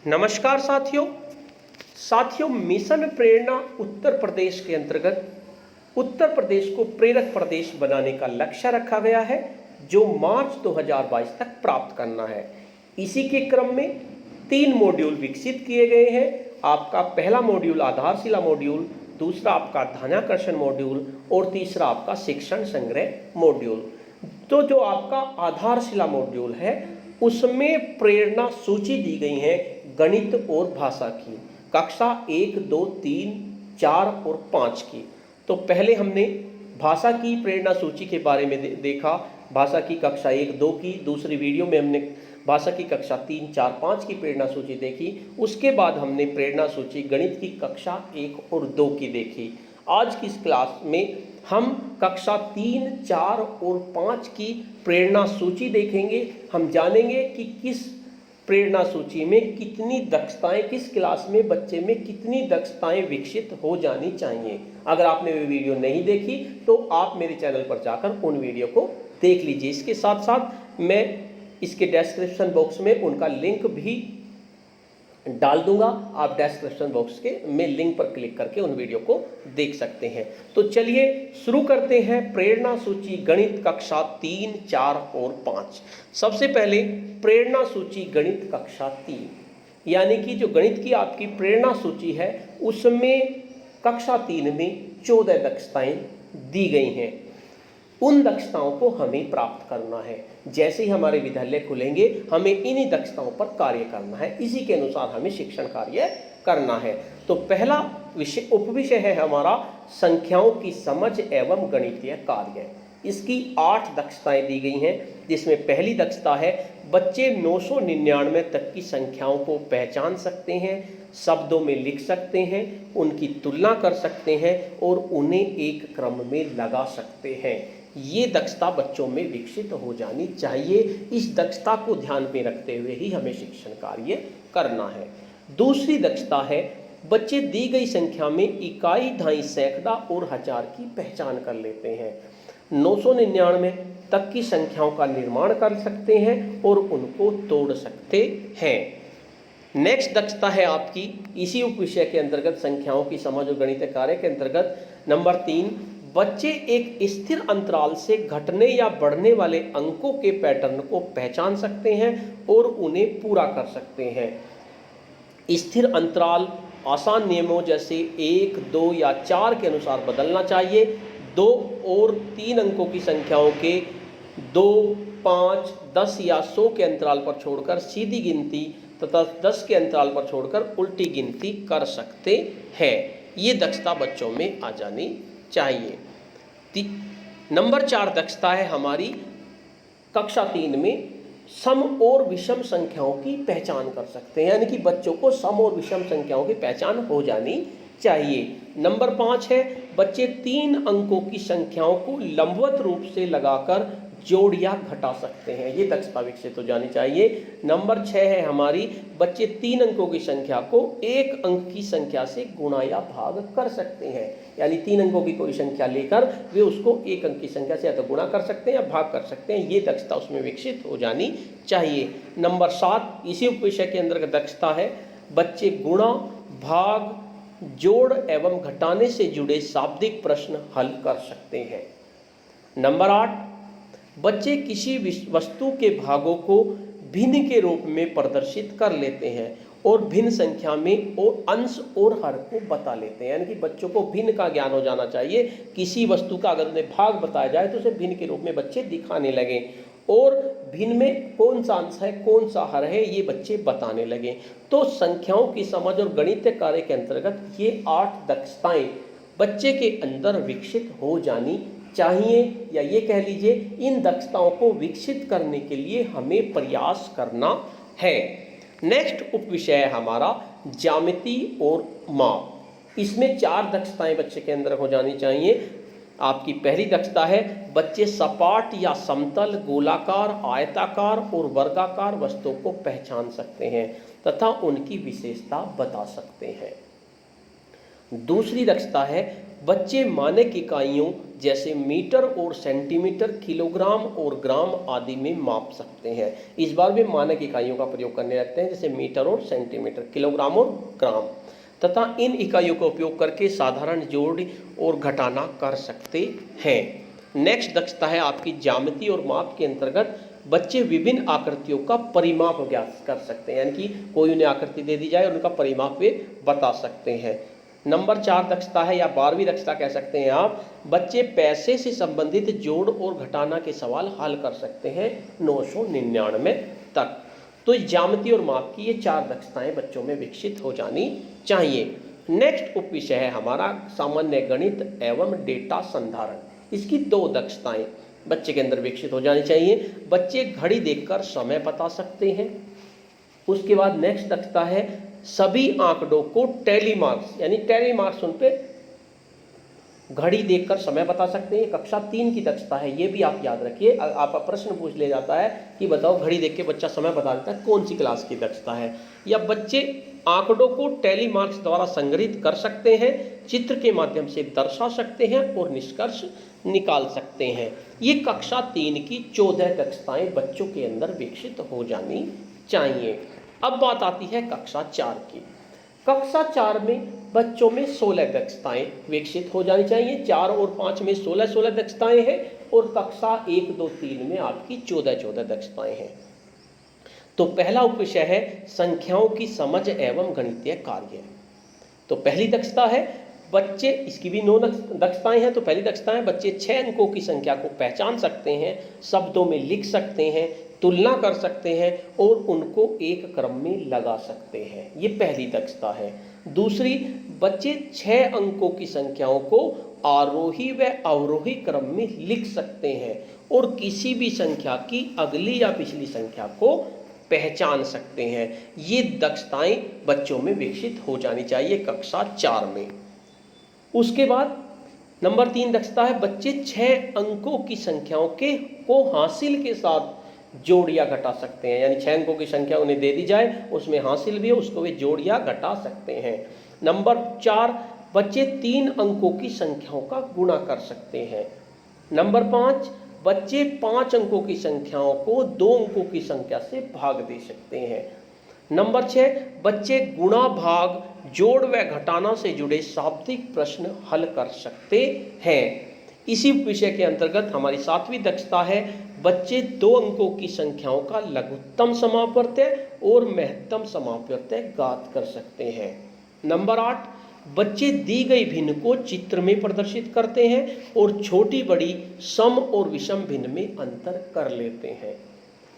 नमस्कार साथियों मिशन प्रेरणा उत्तर प्रदेश के अंतर्गत उत्तर प्रदेश को प्रेरक प्रदेश बनाने का लक्ष्य रखा गया है, जो मार्च 2022 तक प्राप्त करना है। इसी के क्रम में 3 मॉड्यूल विकसित किए गए हैं। आपका पहला मॉड्यूल आधारशिला मॉड्यूल, दूसरा आपका ध्यानाकर्षण मॉड्यूल और तीसरा आपका शिक्षण संग्रह मॉड्यूल। तो जो आपका आधारशिला मॉड्यूल है उसमें प्रेरणा सूची दी गई है गणित और भाषा की, कक्षा 1, 2, 3, 4 और 5 की। तो पहले हमने भाषा की प्रेरणा सूची के बारे में देखा, भाषा की कक्षा 1, 2 की। दूसरी वीडियो में हमने भाषा की कक्षा 3, 4, 5 की प्रेरणा सूची देखी। उसके बाद हमने प्रेरणा सूची गणित की कक्षा 1 और 2 की देखी। आज की इस क्लास में हम कक्षा 3, 4 और 5 की प्रेरणा सूची देखेंगे। हम जानेंगे कि किस प्रेरणा सूची में कितनी दक्षताएं, किस क्लास में बच्चे में कितनी दक्षताएं विकसित हो जानी चाहिए। अगर आपने वो वीडियो नहीं देखी तो आप मेरे चैनल पर जाकर उन वीडियो को देख लीजिए। इसके साथ साथ मैं इसके डिस्क्रिप्शन बॉक्स में उनका लिंक भी डाल दूंगा। आप डिस्क्रिप्शन बॉक्स के में लिंक पर क्लिक करके उन वीडियो को देख सकते हैं। तो चलिए शुरू करते हैं प्रेरणा सूची गणित कक्षा 3, 4 और 5। सबसे पहले प्रेरणा सूची गणित कक्षा 3, यानी कि जो गणित की आपकी प्रेरणा सूची है उसमें कक्षा 3 में 14 दक्षताएं दी गई हैं। उन दक्षताओं को हमें प्राप्त करना है। जैसे ही हमारे विद्यालय खुलेंगे हमें इन्हीं दक्षताओं पर कार्य करना है, इसी के अनुसार हमें शिक्षण कार्य करना है। तो पहला विषय उपविषय है हमारा संख्याओं की समझ एवं गणितीय कार्य। इसकी 8 दक्षताएं दी गई हैं, जिसमें पहली दक्षता है बच्चे 999 तक की संख्याओं को पहचान सकते हैं, शब्दों में लिख सकते हैं, उनकी तुलना कर सकते हैं और उन्हें एक क्रम में लगा सकते हैं। ये दक्षता बच्चों में विकसित हो जानी चाहिए। इस दक्षता को ध्यान में रखते हुए ही हमें शिक्षण कार्य करना है। दूसरी दक्षता है बच्चे दी गई संख्या में इकाई, दहाई, सैकड़ा और हजार की पहचान कर लेते हैं। 999 तक की संख्याओं का निर्माण कर सकते हैं और उनको तोड़ सकते हैं। नेक्स्ट दक्षता है आपकी इसी उपविषय के अंतर्गत संख्याओं की समझ और गणितीय कार्य के अंतर्गत नंबर 3, बच्चे एक स्थिर अंतराल से घटने या बढ़ने वाले अंकों के पैटर्न को पहचान सकते हैं और उन्हें पूरा कर सकते हैं। स्थिर अंतराल आसान नियमों जैसे 1, 2 या 4 के अनुसार बदलना चाहिए। 2 और 3 अंकों की संख्याओं के 2, 5, 10 या 100 के अंतराल पर छोड़कर सीधी गिनती तथा 10 के अंतराल पर छोड़कर उल्टी गिनती कर सकते हैं। ये दक्षता बच्चों में आ जानी चाहिए। नंबर 4 दक्षता है हमारी कक्षा 3 में सम और विषम संख्याओं की पहचान कर सकते हैं, यानी कि बच्चों को सम और विषम संख्याओं की पहचान हो जानी चाहिए। नंबर 5 है बच्चे 3 अंकों की संख्याओं को लंबवत रूप से लगाकर जोड़ या घटा सकते हैं। ये दक्षता विकसित हो जानी चाहिए। नंबर 6 है हमारी बच्चे 3 अंकों की संख्या को 1 अंक की संख्या से गुणा या भाग कर सकते हैं, यानी 3 अंकों की कोई संख्या लेकर वे उसको 1 अंक की संख्या से या तो गुणा कर सकते हैं या भाग कर सकते हैं। ये दक्षता उसमें विकसित हो जानी चाहिए। नंबर 7 इसी उपविषय के अंतर्गत दक्षता है बच्चे गुणा, भाग, जोड़ एवं घटाने से जुड़े शाब्दिक प्रश्न हल कर सकते हैं। नंबर 8 बच्चे किसी वस्तु के भागों को भिन्न के रूप में प्रदर्शित कर लेते हैं और भिन्न संख्या में और अंश और हर को बता लेते हैं, यानी कि बच्चों को भिन्न का ज्ञान हो जाना चाहिए। किसी वस्तु का अगर उन्हें भाग बताया जाए तो उसे भिन्न के रूप में बच्चे दिखाने लगें और भिन्न में कौन सा अंश है, कौन सा हर है, ये बच्चे बताने लगें। तो संख्याओं की समझ और गणितीय कार्य के अंतर्गत ये 8 दक्षताएं बच्चे के अंदर विकसित हो जानी चाहिए, या ये कह लीजिए इन दक्षताओं को विकसित करने के लिए हमें प्रयास करना है। नेक्स्ट उपविषय है हमारा ज्यामिति और माप। इसमें 4 दक्षताएं बच्चे के अंदर हो जानी चाहिए। आपकी पहली दक्षता है बच्चे सपाट या समतल, गोलाकार, आयताकार और वर्गाकार वस्तुओं को पहचान सकते हैं तथा उनकी विशेषता बता सकते हैं। दूसरी दक्षता है बच्चे मानक इकाइयों जैसे मीटर और सेंटीमीटर, किलोग्राम और ग्राम आदि में माप सकते हैं। इस बार भी मानक इकाइयों का प्रयोग करने लगते हैं, जैसे मीटर और सेंटीमीटर, किलोग्राम और ग्राम, तथा इन इकाइयों का उपयोग करके साधारण जोड़ और घटाना कर सकते हैं। नेक्स्ट दक्षता है आपकी ज्यामिति और माप के अंतर्गत बच्चे विभिन्न आकृतियों का परिमाप ज्ञात कर सकते हैं, यानी कि कोई उन्हें आकृति दे दी जाए और उनका परिमाप वे बता सकते हैं। नंबर 4 दक्षता है, या 12वीं दक्षता कह सकते हैं आप, बच्चे पैसे से संबंधित जोड़ और घटाना के सवाल हल कर सकते हैं 999 तक। तो ज्यामिति और माप की ये 4 दक्षताएं बच्चों में विकसित हो जानी चाहिए। नेक्स्ट उप विषय है हमारा सामान्य गणित एवं डेटा संधारण। इसकी 2 दक्षताएं बच्चे के अंदर विकसित हो जानी चाहिए। बच्चे घड़ी देखकर समय बता सकते हैं। उसके बाद नेक्स्ट दक्षता है सभी आंकड़ों को टैली मार्क्स, यानी टैली मार्क्स उन पे घड़ी देखकर समय बता सकते हैं। कक्षा 3 की दक्षता है, ये भी आप याद रखिए। आपका प्रश्न पूछ लिया जाता है कि बताओ घड़ी देख के बच्चा समय बता देता है, कौन सी क्लास की दक्षता है। या बच्चे आंकड़ों को टैली मार्क्स द्वारा संग्रहित कर सकते हैं, चित्र के माध्यम से दर्शा सकते हैं और निष्कर्ष निकाल सकते हैं। ये कक्षा 3 की 14 दक्षताएं बच्चों के अंदर विकसित हो जानी चाहिए। अब बात आती है कक्षा 4 की। कक्षा 4 में बच्चों में 16 दक्षताएं विकसित हो जानी चाहिए। 4 और 5 में 16 दक्षताएं हैं और कक्षा 1, 2, 3 में आपकी 14 दक्षताएं हैं। तो पहला उपविषय है संख्याओं की समझ एवं गणितीय कार्य। तो पहली दक्षता है बच्चे, इसकी भी 9 दक्षताएं हैं। तो पहली दक्षता है बच्चे 6 अंकों की संख्या को पहचान सकते हैं, शब्दों में लिख सकते हैं, तुलना कर सकते हैं और उनको एक क्रम में लगा सकते हैं। ये पहली दक्षता है। दूसरी, बच्चे 6 अंकों की संख्याओं को आरोही व अवरोही क्रम में लिख सकते हैं और किसी भी संख्या की अगली या पिछली संख्या को पहचान सकते हैं। ये दक्षताएं बच्चों में विकसित हो जानी चाहिए कक्षा 4 में। उसके बाद नंबर 3 दक्षता है बच्चे 6 अंकों की संख्याओं को हासिल के साथ जोड़ या घटा सकते हैं, यानी 6 अंकों की संख्या उन्हें दे दी जाए, उसमें हासिल भी है, उसको वे जोड़ या घटा सकते हैं। नंबर 4, बच्चे 3 अंकों की संख्याओं का गुणा कर सकते हैं। नंबर 5, बच्चे 5 अंकों की संख्याओं को 2 अंकों की संख्या से भाग दे सकते हैं। नंबर 6, बच्चे गुणा, भाग, जोड़ व घटाना से जुड़े शाब्दिक प्रश्न हल कर सकते हैं। इसी विषय के अंतर्गत हमारी 7वीं दक्षता है बच्चे 2 अंकों की संख्याओं का लघुत्तम समापवर्त्य और महत्तम समापवर्त्य ज्ञात कर सकते हैं। नंबर 8, बच्चे दी गई भिन्न को चित्र में प्रदर्शित करते हैं और छोटी बड़ी सम और विषम भिन्न में अंतर कर लेते हैं।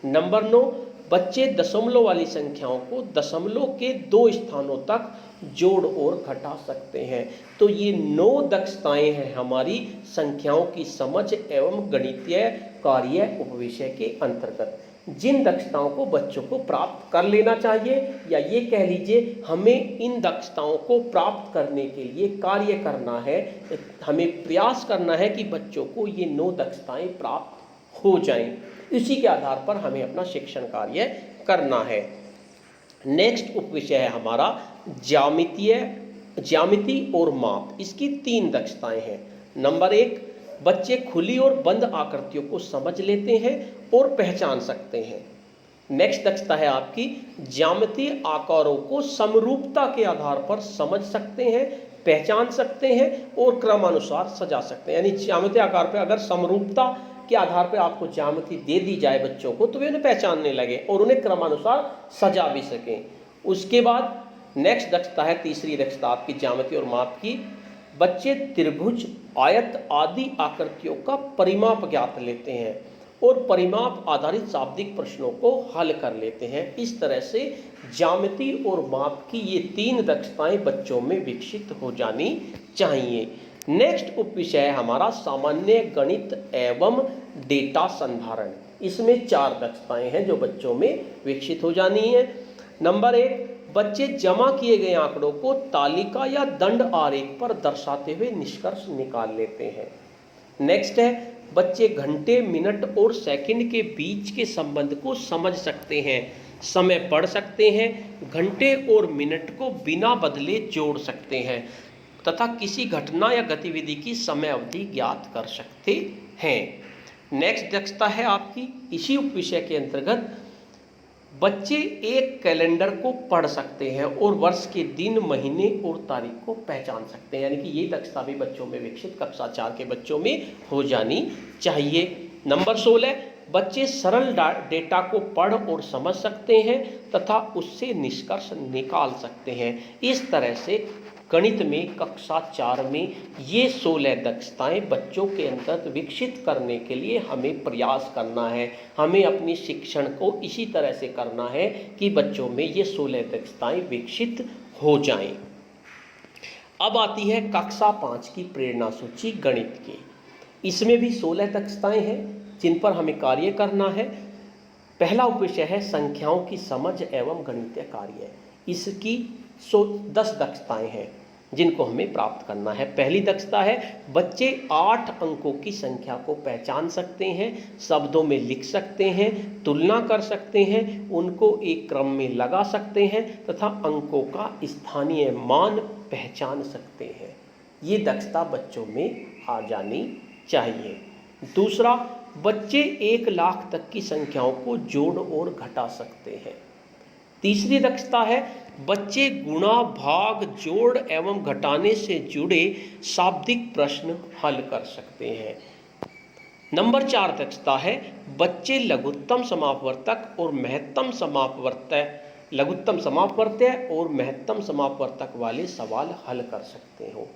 नंबर 9, बच्चे दशमलव वाली संख्याओं को दशमलव के 2 स्थानों तक जोड़ और घटा सकते हैं। तो ये 9 दक्षताएं हैं हमारी संख्याओं की समझ एवं गणितीय कार्य उपविषय के अंतर्गत, जिन दक्षताओं को बच्चों को प्राप्त कर लेना चाहिए, या ये कह लीजिए हमें इन दक्षताओं को प्राप्त करने के लिए कार्य करना है, हमें प्रयास करना है कि बच्चों को ये 9 दक्षताएं प्राप्त हो जाएं। इसी के आधार पर हमें अपना शिक्षण कार्य करना है। नेक्स्ट उपविषय है हमारा ज्यामिति और माप। इसकी 3 दक्षताएं हैं। नंबर 1, बच्चे खुली और बंद आकृतियों को समझ लेते हैं और पहचान सकते हैं। नेक्स्ट दक्षता है आपकी ज्यामितीय आकारों को समरूपता के आधार पर समझ सकते हैं, पहचान सकते हैं और क्रमानुसार सजा सकते हैं। यानी ज्यामितीय आकार पर अगर समरूपता के आधार पर आपको ज्यामिति दे दी जाए बच्चों को, तो वे उन्हें पहचानने लगे और उन्हें क्रमानुसार सजा भी सकें। उसके बाद नेक्स्ट दक्षता है, तीसरी दक्षता आपकी ज्यामिति और माप की, बच्चे त्रिभुज, आयत आदि आकृतियों का परिमाप ज्ञात लेते हैं और परिमाप आधारित शाब्दिक प्रश्नों को हल कर लेते हैं। इस तरह से ज्यामिति और माप की ये 3 दक्षताएं बच्चों में विकसित हो जानी चाहिए। नेक्स्ट उपविषय है हमारा सामान्य गणित एवं डेटा संधारण। इसमें 4 दक्षताएं हैं जो बच्चों में विकसित हो जानी है। नंबर 1, बच्चे जमा किए गए आंकड़ों को तालिका या दंड आरेख पर दर्शाते हुए निष्कर्ष निकाल लेते हैं। नेक्स्ट है बच्चे घंटे, मिनट और सेकंड के बीच के संबंध को समझ सकते हैं, समय पढ़ सकते हैं, घंटे और मिनट को बिना बदले जोड़ सकते हैं। तथा किसी घटना या गतिविधि की समय अवधि ज्ञात कर सकते हैं। नेक्स्ट दक्षता है आपकी इसी उप विषय के अंतर्गत बच्चे एक कैलेंडर को पढ़ सकते हैं और वर्ष के दिन, महीने और तारीख को पहचान सकते हैं, यानी कि ये दक्षता भी बच्चों में विकसित कक्षा 4 के बच्चों में हो जानी चाहिए। नंबर 16, बच्चे सरल डेटा को पढ़ और समझ सकते हैं तथा उससे निष्कर्ष निकाल सकते हैं। इस तरह से गणित में कक्षा 4 में ये 16 दक्षताएं बच्चों के अंदर विकसित करने के लिए हमें प्रयास करना है। हमें अपनी शिक्षण को इसी तरह से करना है कि बच्चों में ये 16 दक्षताएं विकसित हो जाएं। अब आती है कक्षा 5 की प्रेरणा सूची गणित की। इसमें भी 16 दक्षताएं हैं जिन पर हमें कार्य करना है। पहला उपविषय है संख्याओं की समझ एवं गणितीय कार्य। इसकी 10 दक्षताएं हैं जिनको हमें प्राप्त करना है। पहली दक्षता है बच्चे 8 अंकों की संख्या को पहचान सकते हैं, शब्दों में लिख सकते हैं, तुलना कर सकते हैं, उनको एक क्रम में लगा सकते हैं तथा अंकों का स्थानीय मान पहचान सकते हैं। ये दक्षता बच्चों में आ जानी चाहिए। दूसरा, बच्चे 1 लाख तक की संख्याओं को जोड़ और घटा सकते हैं। तीसरी दक्षता है बच्चे गुणा, भाग, जोड़ एवं घटाने से जुड़े शाब्दिक प्रश्न हल कर सकते हैं। नंबर 4 दक्षता है बच्चे लघुत्तम समापवर्तक और महत्तम समापवर्तक वाले सवाल हल कर सकते हो।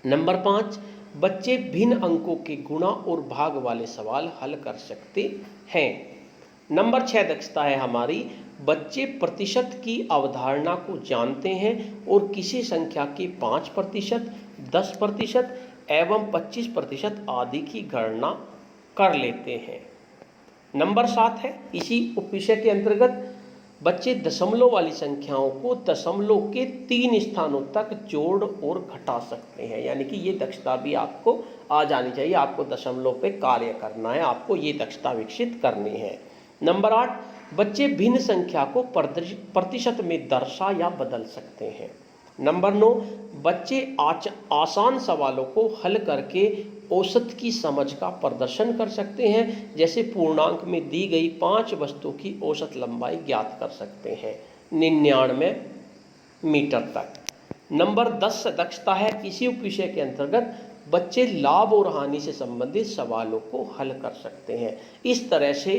नंबर 5, बच्चे भिन्न अंकों के गुणा और भाग वाले सवाल हल कर सकते हैं। नंबर 6 दक्षता है हमारी बच्चे प्रतिशत की अवधारणा को जानते हैं और किसी संख्या के 5%, 10% एवं 25% आदि की गणना कर लेते हैं। नंबर 7 है इसी उपविषय के अंतर्गत बच्चे दशमलव वाली संख्याओं को दशमलव के 3 स्थानों तक जोड़ और घटा सकते हैं, यानी कि ये दक्षता भी आपको आ जानी चाहिए। आपको दशमलव पे कार्य करना है, आपको ये दक्षता विकसित करनी है। नंबर 8, बच्चे भिन्न संख्या को प्रतिशत में दर्शा या बदल सकते हैं। नंबर 9, बच्चे आसान सवालों को हल करके औसत की समझ का प्रदर्शन कर सकते हैं, जैसे पूर्णांक में दी गई 5 वस्तु की औसत लंबाई ज्ञात कर सकते हैं 99 मीटर तक। नंबर 10 दक्षता है इसी उपविषय के अंतर्गत बच्चे लाभ और हानि से संबंधित सवालों को हल कर सकते हैं। इस तरह से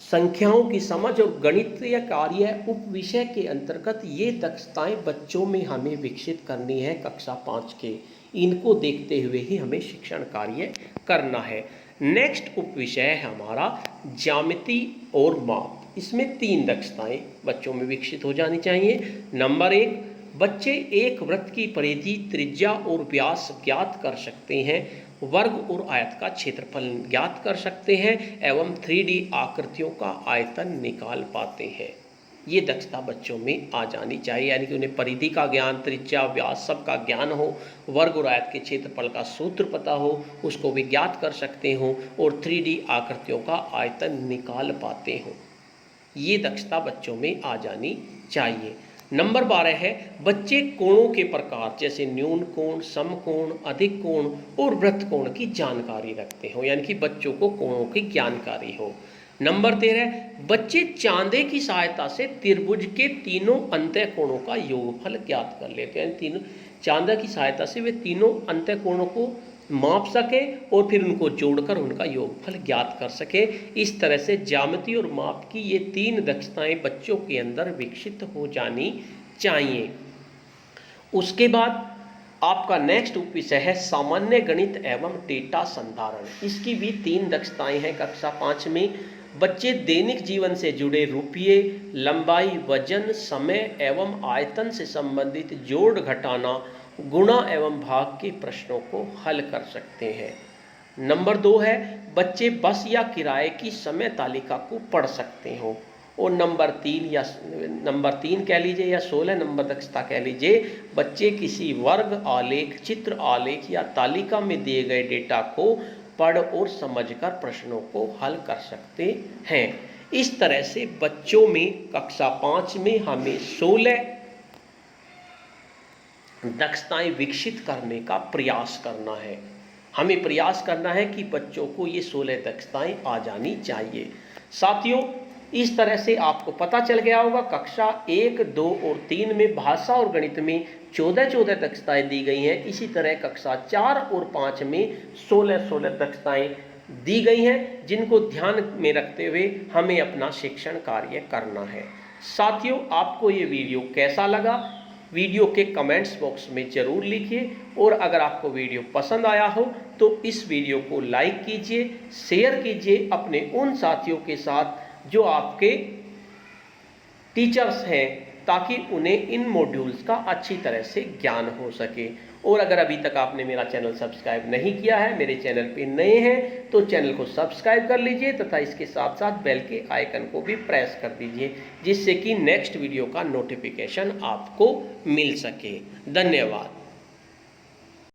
संख्याओं की समझ और गणितीय कार्य उप विषय के अंतर्गत ये दक्षताएं बच्चों में हमें विकसित करनी है कक्षा 5 के। इनको देखते हुए ही हमें शिक्षण कार्य करना है। नेक्स्ट उप विषय है हमारा ज्यामिति और माप। इसमें 3 दक्षताएं बच्चों में विकसित हो जानी चाहिए। नंबर 1, बच्चे एक वृत्त की परिधि, त्रिज्या और व्यास ज्ञात कर सकते हैं, वर्ग और आयत का क्षेत्रफल ज्ञात कर सकते हैं एवं 3D आकृतियों का आयतन निकाल पाते हैं। ये दक्षता बच्चों में आ जानी चाहिए, यानी कि उन्हें परिधि का ज्ञान, त्रिज्या, व्यास सब का ज्ञान हो, वर्ग और आयत के क्षेत्रफल का सूत्र पता हो, उसको भी ज्ञात कर सकते हो और 3D आकृतियों का आयतन निकाल पाते हो। ये दक्षता बच्चों में आ जानी चाहिए। नंबर 12 है बच्चे कोणों के प्रकार जैसे न्यून कोण, समकोण, अधिक कोण और वृत्त कोण की जानकारी रखते हो, यानी कि बच्चों को कोणों की जानकारी हो। नंबर 13, बच्चे चांदे की सहायता से त्रिभुज के तीनों अंतः कोणों का योगफल ज्ञात कर लेते हैं। तीनों चांदा की सहायता से वे तीनों अंतः कोणों को माप सके और फिर उनको जोड़कर उनका योगफल ज्ञात कर सके। इस तरह से ज्यामिति और माप की ये 3 दक्षताएं बच्चों के अंदर विकसित हो जानी चाहिए। उसके बाद आपका नेक्स्ट उप विषय है सामान्य गणित एवं डेटा संधारण। इसकी भी 3 दक्षताएं हैं कक्षा 5 में। बच्चे दैनिक जीवन से जुड़े रुपये, लंबाई, वजन, समय एवं आयतन से संबंधित जोड़, घटाना, गुणा एवं भाग के प्रश्नों को हल कर सकते हैं। नंबर 2 है बच्चे बस या किराए की समय तालिका को पढ़ सकते हो। और नंबर 3 कह लीजिए या 16 नंबर दक्षता कह लीजिए, बच्चे किसी वर्ग आलेख, चित्र आलेख या तालिका में दिए गए डेटा को पढ़ और समझकर प्रश्नों को हल कर सकते हैं। इस तरह से बच्चों में कक्षा 5 में हमें 16 दक्षताएं विकसित करने का प्रयास करना है। हमें प्रयास करना है कि बच्चों को ये 16 दक्षताएं आ जानी चाहिए। साथियों, इस तरह से आपको पता चल गया होगा कक्षा 1, 2 और 3 में भाषा और गणित में 14 दक्षताएं दी गई हैं। इसी तरह कक्षा 4 और 5 में 16 दक्षताएं दी गई हैं, जिनको ध्यान में रखते हुए हमें अपना शिक्षण कार्य करना है। साथियों, आपको ये वीडियो कैसा लगा, वीडियो के कमेंट्स बॉक्स में ज़रूर लिखिए। और अगर आपको वीडियो पसंद आया हो तो इस वीडियो को लाइक कीजिए, शेयर कीजिए अपने उन साथियों के साथ जो आपके टीचर्स हैं, ताकि उन्हें इन मॉड्यूल्स का अच्छी तरह से ज्ञान हो सके। और अगर अभी तक आपने मेरा चैनल सब्सक्राइब नहीं किया है, मेरे चैनल पे नए हैं, तो चैनल को सब्सक्राइब कर लीजिए तथा इसके साथ साथ बेल के आइकन को भी प्रेस कर दीजिए, जिससे कि नेक्स्ट वीडियो का नोटिफिकेशन आपको मिल सके। धन्यवाद।